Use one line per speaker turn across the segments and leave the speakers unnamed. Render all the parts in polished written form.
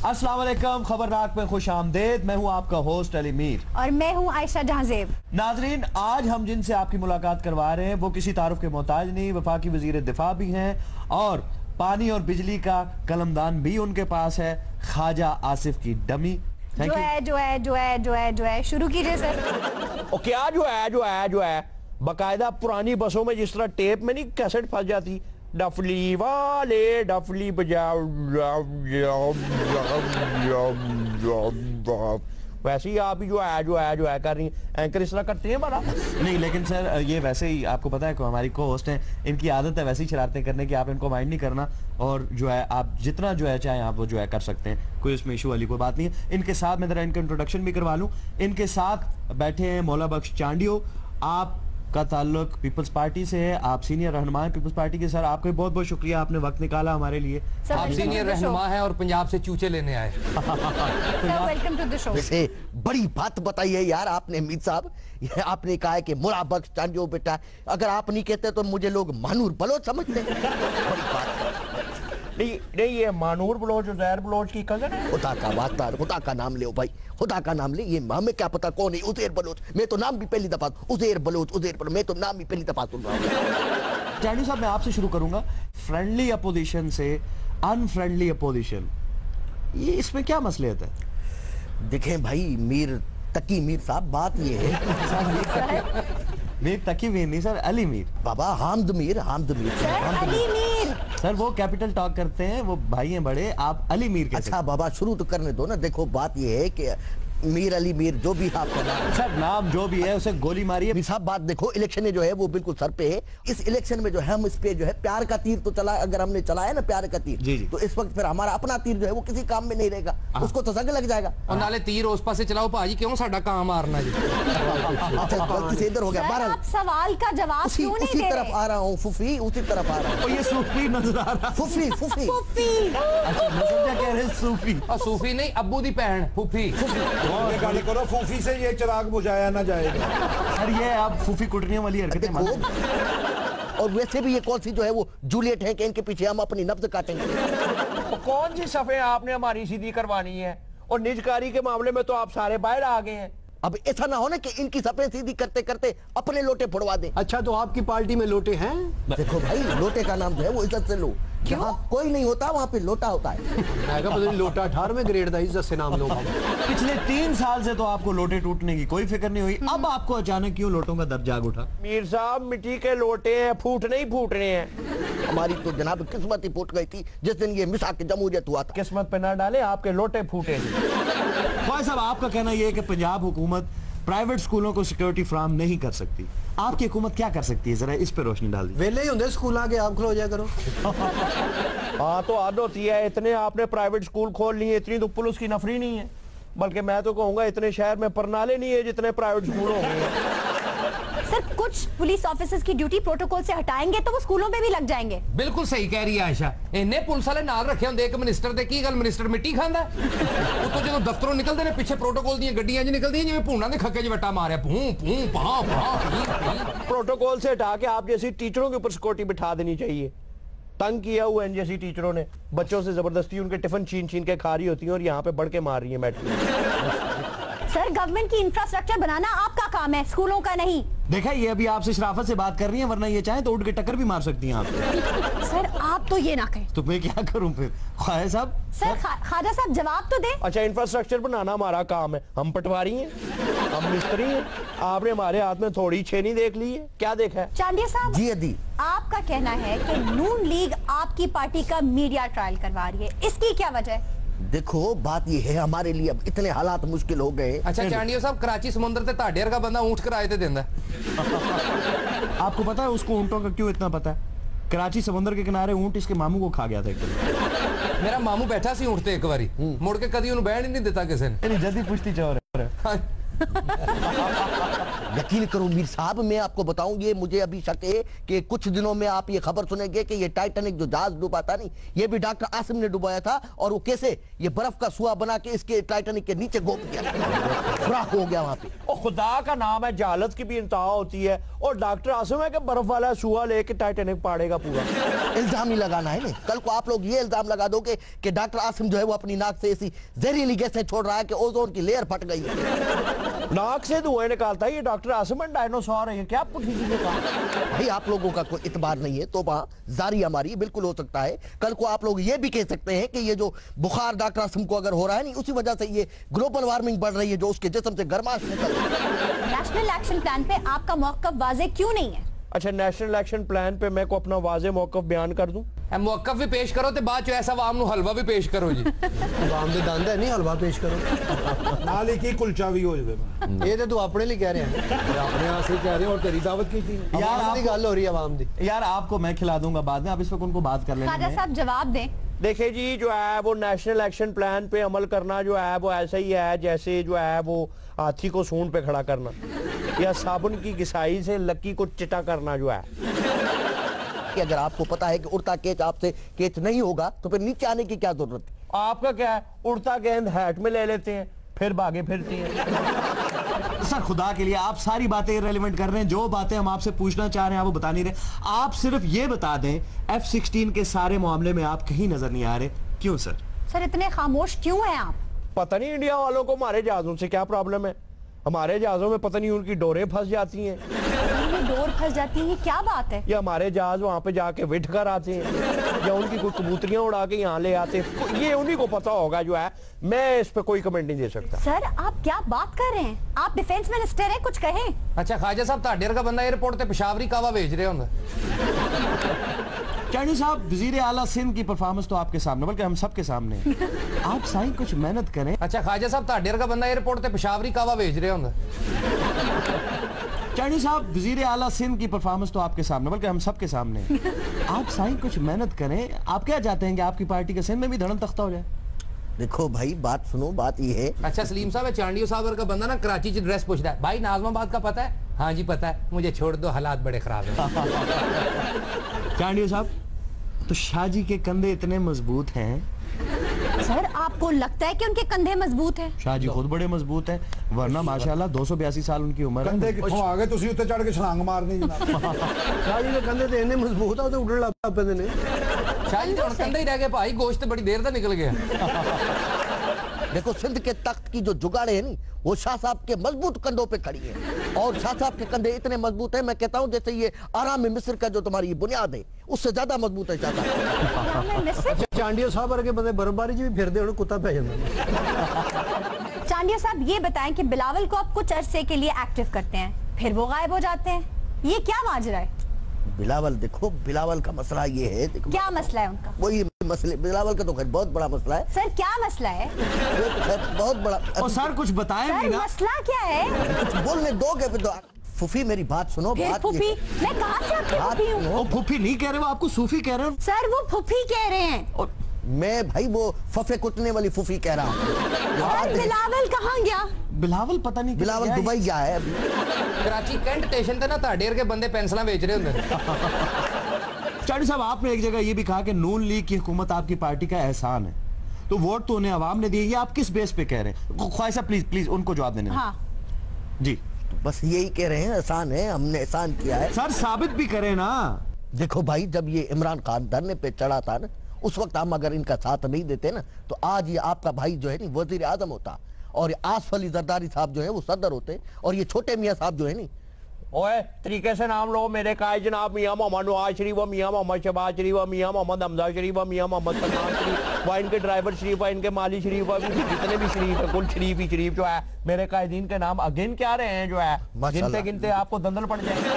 अस्सलाम वालेकुम, खबरनाक में खुश आमदेद। मैं हूं आपका होस्ट अली मीर
और मैं हूं आयशा जहांजेब।
नाजरीन, आज हम जिनसे आपकी मुलाकात करवा रहे हैं वो किसी तारुफ के मोहताज नहीं, वफाकी वजीर दिफा भी हैं और पानी और बिजली का कलमदान भी उनके पास है, ख्वाजा आसिफ की डमी।
जो है शुरू कीजिए सर।
और क्या जो है बाकायदा पुरानी बसों में जिस तरह टेप में नहीं कैसेट फंस जाती, डफली वाले डफली बजाओ, वैसे ही आप ही जो है कर रही हैं। एंकर इस तरह करते हैं बड़ा
नहीं, लेकिन सर ये वैसे ही आपको पता है, हमारी को होस्ट हैं, इनकी आदत है वैसे ही शरारतें करने की। आप इनको माइंड नहीं करना और जो है आप जितना जो है चाहे आप वो जो है कर सकते हैं, कोई उसमें इशू वाली कोई बात नहीं है। इनके साथ मैं जरा इनका इंट्रोडक्शन भी करवा लूँ। इनके साथ बैठे हैं मौला बख्श चांडियो, आप का ताल्लुक पीपल्स पार्टी से है, आप सीनियर रहनुमा हैं पीपल्स पार्टी के। सर आपका बहुत बहुत शुक्रिया, आपने वक्त निकाला हमारे लिए।
आप सीनियर रहनुमा हैं और पंजाब से चूचे लेने आए।
Welcome to the show.
वैसे बड़ी बात बताई है यार आपने मीर साहब, आपने कहा है कि मौला बख्श चांडियो बेटा, अगर आप नहीं कहते तो मुझे लोग मानूर बलोच समझते हैं। बड़ी बात
नहीं, ये मानूर बलोच उजैर बलोच की कजन है।
खुदा का वास्ता, खुदा का नाम ले भाई, खुदा का नाम ले। ये हमें क्या पता कौन है उजैर बलोच? मैं तो नाम भी पहली दफा उजैर बलोच, मैं तो नाम भी पहली दफा सुन रहा हूँ।
चांडियो साहब, मैं आपसे शुरू करूंगा। फ्रेंडली अपोजिशन से अनफ्रेंडली अपोजिशन, ये इसमें क्या मसलियत है?
देखें भाई मीर साहब, बात ये है
मीर तकी मीर नहीं सर, अली मीर
बाबा, हामद मीर
सर, वो कैपिटल टॉक करते हैं, वो भाई हैं बड़े, आप अली मीर कहते हैं।
अच्छा बाबा शुरू तो करने दो ना। देखो बात ये है कि मीर अली मीर जो भी आपका नाम,
सर नाम जो भी है उसे गोली मारिए।
साहब बात देखो, इलेक्शन जो है वो बिल्कुल सर पे है। इस इलेक्शन में जो है हम इस पे जो है प्यार का तीर तो चला, अगर हमने चलाया ना प्यार का तीर,
जी।
तो इस वक्त फिर हमारा अपना तीर जो है वो किसी काम में नहीं रहेगा, उसको तो जंग लग जाएगा।
और नाले तीर उस पास से चलाओ भाजी, क्यों साडा काम मारना जी।
अच्छा गलती से इधर हो गया।
आप सवाल का जवाब क्यों नहीं दे रहे?
उसी तरफ आ रहा हूँ फूफी, उसी तरफ आ रहा हूँ।
ये सूफी नजर आ रहा है।
फूफी
अच्छा, मैं समझा कह रहे सूफी।
और सूफी नहीं, अब्बू दी भैन फूफी।
करो फूफी से ये चिराग बुझाया ना जाएगा।
सर ये आप फूफी कुटनियों वाली हरकतें मत।
और वैसे भी ये कौन सी जो है वो जूलियट है कि इनके पीछे हम अपनी नब्ज काटेंगे।
तो कौन सी सफे आपने हमारी सीधी करवानी है? और निजकारी के मामले में तो आप सारे बाहर आ गए हैं।
अब ऐसा ना हो ना कि इनकी सफे सीधी करते करते अपने लोटे फोड़वा दें।
अच्छा तो आपकी पार्टी में लोटे हैं?
देखो भाई, लोटे का नाम जो है वो इज्जत से लो। जहाँ कोई नहीं होता वहाँ पे लोटा होता है।
लोटा 18वें ग्रेड का, इज्जत से नाम लो।
पिछले 3 साल से तो आपको लोटे टूटने की कोई फिक्र नहीं हुई, अब आपको अचानक क्यों लोटों का दर्द जाग उठा?
मीर साहब मिट्टी के लोटे हैं, फूट नहीं फूट रहे हैं।
हमारी तो जनाब किस्मत ही फूट गई थी जिस दिन ये मिसा के जमहूरियत हुआ था।
किस्मत पे ना डाले, आपके लोटे फूटे।
भाई साहब, आपका कहना यह है कि पंजाब हुकूमत प्राइवेट स्कूलों को सिक्योरिटी फ्राहम नहीं कर सकती, आपकी हुकूमत क्या कर सकती है? जरा इस पे रोशनी डाल दी।
वेले ही होंगे स्कूल आके, आप खलो जाया करो।
हाँ तो आद होती है, इतने आपने प्राइवेट स्कूल खोल लिए, इतनी तो पुलिस की नफरी नहीं है। बल्कि मैं तो कहूंगा इतने शहर में परनाले नहीं है जितने प्राइवेट स्कूल हो गए।
सर कुछ पुलिस ऑफिसर्स की ड्यूटी प्रोटोकॉल से हटाएंगे तो वो स्कूलों में भी लग जाएंगे।
बिल्कुल सही कह रही है आयशा। इन्ने पुलिस वाले नाल रखे होंगे एक मिनिस्टर दे, की गल मिनिस्टर मिट्टी खांदा वो तो जो दफ्तरों निकलते ने पिछे प्रोटोकॉल दी गड्डियां निकलती हैं जिवें भूना ने खक्के च वट्टा मारिया, भूं भूं पहा पहा।
प्रोटोकॉल से हटा के आप जैसी टीचरों के ऊपर सिक्योरिटी बिठा देनी चाहिए। तंग किया हुआ है जैसी टीचरों ने, बच्चों से जबरदस्ती उनके टिफिन छीन छीन के खा रही होती है और यहाँ पे बढ़ के मार रही है मैट्रिक।
सर गवर्नमेंट की इंफ्रास्ट्रक्चर बनाना आपका काम है, स्कूलों का नहीं।
देखा, ये अभी आपसे शराफत से बात कर रही हैं, वरना ये चाहे तो उठ के टक्कर भी मार सकती हैं आप।
सर आप तो ये ना कहें।
तो मैं क्या करूं फिर? ख्वाजा साहब,
सर ख्वाजा साहब जवाब तो दे।
अच्छा, इंफ्रास्ट्रक्चर बनाना हमारा काम है, हम पटवारी हैं, हम मिस्त्री हैं। आपने हमारे हाथ में थोड़ी छेनी देख ली है, क्या देखा है?
चांडिया साहब
जी अदी,
आपका कहना है कि नून लीग आपकी पार्टी का मीडिया ट्रायल करवा रही है, इसकी क्या वजह है?
देखो बात ये है, हमारे लिए अब इतने हालात मुश्किल हो गए।
अच्छा चांडियो साहब, कराची समुद्र ते ताड़े वर्गा बंदा ऊंट किराए ते देंदा।
आपको पता है उसको ऊंटों का क्यों इतना पता है? कराची समुद्र के किनारे ऊंट इसके मामू को खा गया था एक।
मेरा मामू बैठा सी ऊंट ते एक बारी, मुड़ के कदी उन्हें बैठ ही नहीं देता किसी ने।
जल्दी पुश्ती चोर है।
यकीन करो मीर साहब, मैं आपको बताऊं, ये मुझे अभी शक है कि कुछ दिनों में आप ये खबर सुनेंगे कि ये टाइटैनिक जो जहाज डूबा था नहीं, ये भी डॉक्टर आसिम ने डुबाया था। और वो कैसे, ये बर्फ का सुआ बना के इसके टाइटैनिक के नीचे गोप गया, सुराख हो गया वहां पे।
और खुदा का नाम है, जहालत की भी इंतहा होती है। और डॉक्टर आसिम है कि बर्फ वाला सुआ लेके टाइटैनिक पाड़ेगा पूरा।
इल्जाम ही लगाना है ना, कल को आप लोग ये इल्जाम लगा दोगे कि डॉक्टर आसिम जो है वो अपनी नाक से ऐसी जहरीली गैसें छोड़ रहा है कि ओजोन की लेयर फट गई है।
नाक से धुएं निकालता है ये डॉक्टर आसिम, डायनासोर है क्या? पुठी जी ने कहा
भाई आप लोगों का कोई इतबार नहीं है तो वहां जारी हमारी बिल्कुल हो सकता है। कल को आप लोग ये भी कह सकते हैं कि ये जो बुखार डॉक्टर आसिम को अगर हो रहा है नहीं, उसी वजह से ये ग्लोबल वार्मिंग बढ़ रही है जो उसके जिस्म से गर्माश निकल रही है।
नेशनल एक्शन प्लान पे आपका मौक़िफ़ वाज़े क्यों नहीं है?
अच्छा, नेशनल एक्शन प्लान पे मैं को अपना वाज़े मौक़िफ़ बयान कर दूं?
मौक़िफ़ भी पेश करो ते बाद ऐसा आवाम नु हलवा भी पेश करो जी।
आवाम दे दंद है नहीं, हलवा पेश करो
नाल ही की कुलचा भी हो जाए।
ये तो तू अपने लिए कह रहे हैं,
अपने यहाँ से कह रहे हैं और तेरी दावत की थी
यार
आवाम दी गल हो रही है आवाम दी।
यार आपको मैं खिला दूंगा बाद में, आप इस वक्त उनको बात कर
ख्वाजा
लेंगे।
साहब जवाब दें।
देखिए जी, जो है वो नेशनल एक्शन प्लान पे अमल करना जो है वो ऐसा ही है जैसे जो है वो हाथी को सूंड पे खड़ा करना या साबुन की घिसाई से लक्की को चिटा करना जो है।
कि अगर आपको पता है कि उड़ता केच आपसे केच नहीं होगा तो फिर नीचे आने की क्या जरूरत है?
आपका क्या है, उड़ता गेंद हैट में ले लेते हैं फिर भागे फिरती हैं।
सर खुदा के लिए आप सारी बातें इररिलेवेंट कर रहे हैं। जो बातें हम आपसे पूछना चाह रहे हैं आप वो बता नहीं रहे। आप सिर्फ ये बता दें F-16 के सारे मामले में आप कहीं नजर नहीं आ रहे, क्यों सर?
सर इतने खामोश क्यों हैं आप?
पता नहीं इंडिया वालों को हमारे जहाजों से क्या प्रॉब्लम है। हमारे जहाजों में पता नहीं उनकी डोरें फंस जाती हैं,
डोर फंस जाती है, क्या बात है?
या हमारे जहाज वहां पे जाके विट कर आते हैं, या उनकी कोई कबूतरियां उड़ा के यहाँ ले आते हैं। ये उन्हीं को पता होगा जो है, मैं इस पे कोई कमेंट नहीं दे सकता।
सर आप क्या बात कर रहे हैं? आप डिफेंस मिनिस्टर हैं, कुछ कहें।
अच्छा ख्वाजा साहब, ताड़े वर्गा बंदा एयरपोर्ट ते पेशावरी कावा भेज रहे होंगे।
चांडी साहब, वजीर आला सिंध की परफॉर्मेंस तो आपके सामने, बल्कि हम सबके सामने है। आप साईं कुछ मेहनत करें।
अच्छा ख्वाजा साहब, ताड़े वर्गा बंदा एयरपोर्ट ते पेशावरी कावा भेज रहे होंगे।
चांडी साहब, वजीर आला सिंध की परफॉर्मेंस तो आपके सामने, बल्कि हम सबके सामने है। आप साईं कुछ मेहनत करें। आप क्या चाहते हैं कि आपकी पार्टी के सिंध में भी धड़न तख्ता हो जाए?
देखो भाई बात सुनो, बात ये है।
अच्छा सलीम साहब, चांडियो साहब वर्गा बंदा ना कराची च ड्रेस पूछता है, भाई नाज़माबाद का पता है? हाँ जी पता है, मुझे छोड़ दो, हालात बड़े खराब है।
चांडियो साहब, तो शाहजी के कंधे इतने मजबूत हैं।
सर आपको लगता है कि उनके कंधे मजबूत हैं?
शाहजी खुद बड़े मजबूत हैं, वरना माशाल्लाह 282 साल उनकी उम्र है।
कंधे कित्थों आ गए तुसी उत्ते चढ़ के छलांग मारनी जनाब।
शाहजी के कंधे तो इन्ने मजबूत आ, तो उड़न लग पैंदे ने।
शाहजी तो कंधे ही रह गए भाई, गोश्त बड़ी देर तक निकल गया।
देखो सिंध के तख्त की जो जुगाड़े है नी, वो शाह साहब के मजबूत कंधों पे खड़ी है। और शाह साहब के कंधे इतने मजबूत हैं, मैं कहता हूं जैसे ये आराम मिस्र का जो तुम्हारी ये बुनियाद है उससे ज्यादा मजबूत है शाह साहब।
चांडियो साहब वर्गे बंदे बर्फबारी च भी फिरदे होने, कुत्ता पै जांदा।
चांडिया साहब ये बताएं कि बिलावल को आप कुछ अरसे के लिए एक्टिव करते हैं, फिर वो गायब हो जाते हैं, ये क्या माजरा है?
बिलावल, देखो बिलावल का मसला ये है, देखो
क्या मसला है उनका?
वही मसले, बिलावल का तो खैर बहुत बड़ा मसला है।
सर क्या मसला है?
वो तो खैर बहुत बड़ा।
और सर कुछ बताएं भी
सर
ना।
मसला क्या है?
कुछ बोलने दोगे फिर तो। फूफी मेरी बात सुनो।
फिर
बात
फूफी?
ये-
मैं कहाँ से आपकी
बात
फूफी हूँ?
सुनो।
वो फूफी नहीं कह रहे, वो आपको सूफी कह रहे हो।
सर वो फूफी कह रहे हैं।
और
मैं भाई वो फफे कुटने वाली फूफी कह रहा हूँ।
सर बिलावल कहाँ गया?
बिलावल पता नहीं
बिलावल
क्या है।
दुबई गया है अभी।
कराची कैंट स्टेशन पे ना ताड़े वर्गे बंदे पेंसिलां बेच रहे होंगे।
चांडी साहब, आपने एक जगह ये भी कहा कि नून लीग की हुकूमत आपकी पार्टी का एहसान है, तो वोट तो उन्हें अवाम ने दिए, ये आप किस बेस पे कह रहे हैं? ख्वाहिशा प्लीज प्लीज उनको जवाब देने दें।
हाँ
जी
बस यही कह रहे हैं, एहसान है, हमने एहसान किया है।
सर साबित भी करें ना।
देखो भाई, जब ये इमरान खान धरने पे चढ़ा था ना, उस वक्त हम अगर इनका साथ नहीं देते ना, तो आज ये आपका भाई जो है नी वजीर आजम होता, और ये आसफ अली जरदारी साहब जो है वो सदर होते, और ये छोटे मियाँ साहब जो है नी।
ओए तरीके से नाम लो मेरे का, जनाब मियाँ मोहम्मद नवाज शरीफ, मियाँ मोहम्मद शहबाज शरीफ, मियाँ मोहम्मद हमजा शरीफ, मियाँ मोहम्मद सलमान शरीफ, व इनके ड्राइवर शरीफ, इनके माली शरीफ, जितने भी शरीफ है, कुल शरीफ ही शरीफ जो है मेरे कायदीन के नाम अगिन क्या रहे हैं जो है, गिनते गिनते आपको दंदल पड़ जाएंगे।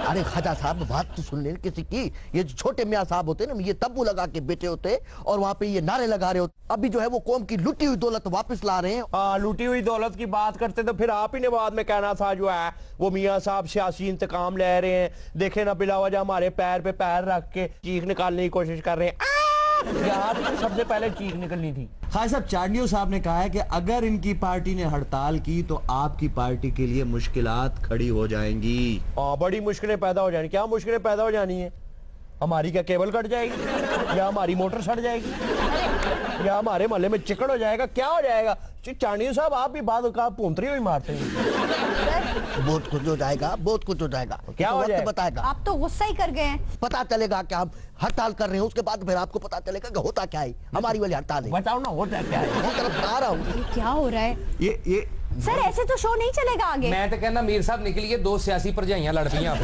अरे ख्वाजा साहब बात तो सुन लें किसी की। ये जो छोटे मियाँ साहब होते ना, ये तब्बू लगा के बैठे होते और वहाँ पे ये नारे लगा रहे होते, अभी जो है वो कौम की लुटी हुई दौलत वापस ला रहे हैं।
हाँ, लूटी हुई दौलत की बात करते तो फिर आप ही ने बाद में कहना था जो है वो मियाँ साहब सियासी इंतकाम ले रहे हैं। देखे ना बिलावजह हमारे पैर पे पैर रख के चीख निकालने की कोशिश कर रहे हैं। यहाँ भी सबसे पहले चीख निकलनी थी।
हाँ साहब, चांडियो साहब ने कहा है कि अगर इनकी पार्टी ने हड़ताल की तो आपकी पार्टी के लिए मुश्किलात खड़ी हो जाएंगी।
बड़ी मुश्किलें पैदा हो जाएंगी। क्या मुश्किलें पैदा हो जानी है? हमारी क्या केबल कट जाएगी, या हमारी मोटर सड़ जाएगी, या हमारे मोहल्ले में चिकन हो जाएगा? क्या हो जाएगा? चांडियो साहब आप भी बाद का पूंतरी हुई मारते हैं।
बहुत कुछ हो जाएगा, बहुत कुछ हो जाएगा।
क्या हो जाएगा?
बताएगा।
आप तो गुस्सा ही कर गए हैं।
पता चलेगा कि हम हड़ताल कर रहे हैं, उसके बाद फिर आपको पता चलेगा कि होता क्या है। हमारी वाली हड़ताल है।
बताओ ना होता क्या है?
वो तरफ बता रहा हूँ।
ये क्या हो रहा है?
ये
सर ऐसे तो शो नहीं चलेगा आगे।
मैं तो कहना मीर साहब निकलिए, दो सियासी भरजाइयां लड़ पईयां।